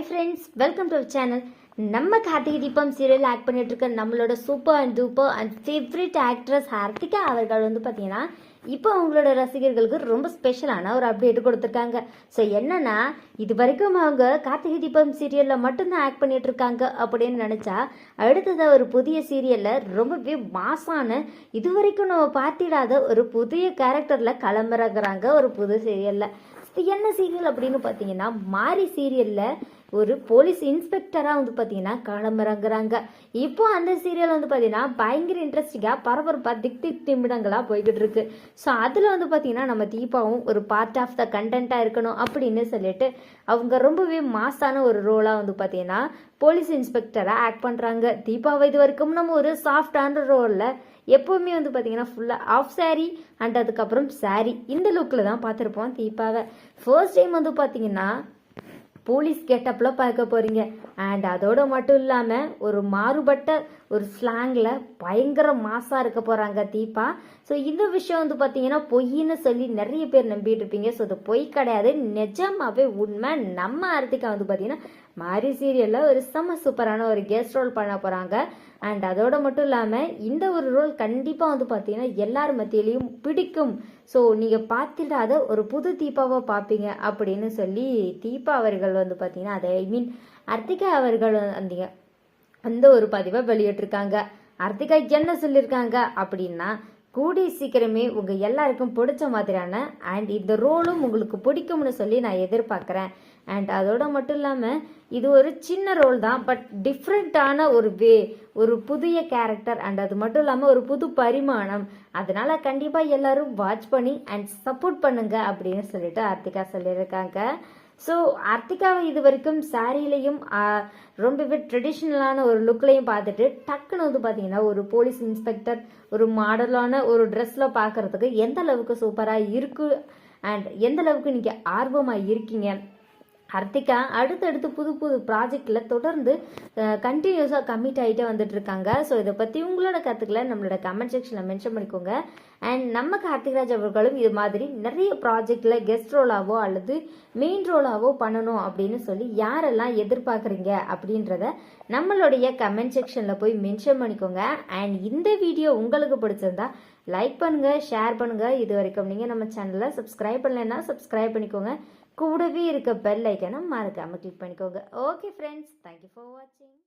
Hi friends, welcome to our channel. நம்ம Karthigai Deepam serial act பண்ணிட்டு இருக்க நம்மளோட super and duper and favourite actress Harthika அவர்கள் பார்த்தீங்கன்னா இப்போ அவங்களோட ரசிகர்களுக்கு ரொம்ப ஸ்பெஷலான ஒரு அப்டேட் கொடுத்துருக்காங்க. ஸோ என்னன்னா, இது வரைக்கும் அவங்க கார்த்திகை தீபம் சீரியலில் மட்டும்தான் ஆக்ட் பண்ணிட்டு இருக்காங்க அப்படின்னு நினச்சா, அடுத்ததாக ஒரு புதிய சீரியலில் ரொம்பவே மாசான இது வரைக்கும் நம்ம பார்த்திடாத ஒரு புதிய கேரக்டரில் கிளம்புறாங்க ஒரு புது சீரியலில். என்ன சீரியல் அப்படின்னு பார்த்தீங்கன்னா, மாரி சீரியலில் ஒரு போலீஸ் இன்ஸ்பெக்டராக பார்த்தீங்கன்னா கிளம்புறாங்க. இப்போ அந்த சீரியல் பார்த்தீங்கன்னா பயங்கர இன்ட்ரெஸ்டிங்காக பரபரப்பாக திக் நிமிடங்களாக போய்கிட்டு இருக்கு. ஸோ அதில் பார்த்தீங்கன்னா நம்ம தீபாவும் ஒரு பார்ட் ஆஃப் த கண்டென்ட்டாக இருக்கணும் அப்படின்னு சொல்லிட்டு அவங்க ரொம்பவே மாசான ஒரு ரோலாக பார்த்தீங்கன்னா போலீஸ் இன்ஸ்பெக்டராக ஆக்ட் பண்ணுறாங்க. தீபாவை இது வரைக்கும் நம்ம ஒரு சாஃப்டான ரோலில் எப்போவுமே பார்த்தீங்கன்னா ஃபுல்லாக ஆஃப் சாரி அண்ட் அதுக்கப்புறம் சாரி இந்த லுக்கில் தான் பார்த்துருப்போம் தீபாவை. ஃபர்ஸ்ட் டைம் பார்த்தீங்கன்னா போலீஸ் கெட்டப்பில் பார்க்க போகிறீங்க. அண்ட் அதோடு மட்டும் இல்லாமல் ஒரு மாறுபட்ட ஒரு ஸ்லாங்கில் பயங்கர மாசாக இருக்க போகிறாங்க தீபா. ஸோ இந்த விஷயம் பார்த்தீங்கன்னா பொய்ன்னு சொல்லி நிறைய பேர் நம்பிட்டு இருப்பீங்க. ஸோ அது பொய் கிடையாது, நிஜமாவே உண்மை. நம்ம ஹர்த்திகா பார்த்தீங்கன்னா மாரி சீரியலில் ஒரு செம்ம சூப்பரான ஒரு கெஸ்ட் ரோல் பண்ண போகிறாங்க. அண்ட் அதோடு மட்டும் இல்லாமல் இந்த ஒரு ரோல் கண்டிப்பாக பார்த்தீங்கன்னா எல்லார் மத்தியிலையும் பிடிக்கும். ஸோ நீங்கள் பார்த்துடாத ஒரு புது தீபாவை பார்ப்பீங்க அப்படின்னு சொல்லி தீபா அவர்கள் பார்த்தீங்கன்னா அதை ஹர்த்திகா அவர்கள் அந்த ஒரு பதிவை வெளியிட்டிருக்காங்க. ஹர்த்திகா என்ன சொல்லியிருக்காங்க அப்படின்னா, கூடிய சீக்கிரமே உங்கள் எல்லாருக்கும் பிடிச்ச மாதிரியான அண்ட் இந்த ரோலும் உங்களுக்கு பிடிக்கும்னு சொல்லி நான் எதிர்பார்க்குறேன். அண்ட் அதோட மட்டும் இல்லாமல் இது ஒரு சின்ன ரோல் தான், பட் டிஃப்ரெண்ட்டான ஒரு புதிய கேரக்டர் அண்ட் அது மட்டும் இல்லாமல் ஒரு புது பரிமாணம். அதனால கண்டிப்பாக எல்லாரும் வாட்ச் பண்ணி அண்ட் சப்போர்ட் பண்ணுங்க அப்படின்னு சொல்லிட்டு ஹர்த்திகா சொல்லியிருக்காங்க. ஸோ ஹர்த்திகாவை இது வரைக்கும் சாரிலையும் ரொம்பவே ட்ரெடிஷ்னலான ஒரு லுக்லையும் பார்த்துட்டு டக்குன்னு பார்த்தீங்கன்னா ஒரு போலீஸ் இன்ஸ்பெக்டர் ஒரு மாடலான ஒரு ட்ரெஸ்ஸில் பார்க்குறதுக்கு எந்த அளவுக்கு சூப்பராக இருக்குது அண்ட் எந்த அளவுக்கு நீங்கள் ஆர்வமாக இருக்கீங்க. ஹர்த்திகா அடுத்தடுத்து புது புது ப்ராஜெக்டில் தொடர்ந்து கண்டினியூஸாக கமிட் ஆகிட்டே வந்துட்டு இருக்காங்க. ஸோ இதை பற்றி உங்களோட கருத்துக்களை நம்மளோட கமெண்ட் செக்ஷனில் மென்ஷன் பண்ணிக்கோங்க. அண்ட் நம்ம கார்த்திக்ராஜ் அவர்களும் இது மாதிரி நிறைய ப்ராஜெக்டில் கெஸ்ட் ரோலாவோ அல்லது மெயின் ரோலாவோ பண்ணணும் அப்படின்னு சொல்லி யாரெல்லாம் எதிர்பார்க்குறீங்க அப்படின்றத நம்மளுடைய கமெண்ட் செக்ஷனில் போய் மென்ஷன் பண்ணிக்கோங்க. அண்ட் இந்த வீடியோ உங்களுக்கு பிடிச்சிருந்தா லைக் பண்ணுங்கள், ஷேர் பண்ணுங்கள். இது வரைக்கும் நீங்கள் நம்ம சேனலை சப்ஸ்கிரைப் பண்ணலைன்னா சப்ஸ்கிரைப் பண்ணிக்கோங்க. கூடவே இருக்க பெல் ஐக்கனை மறக்காமல் கிளிக் பண்ணிக்கோங்க. ஓகே ஃப்ரெண்ட்ஸ், தேங்க்யூ ஃபார் வாட்சிங்.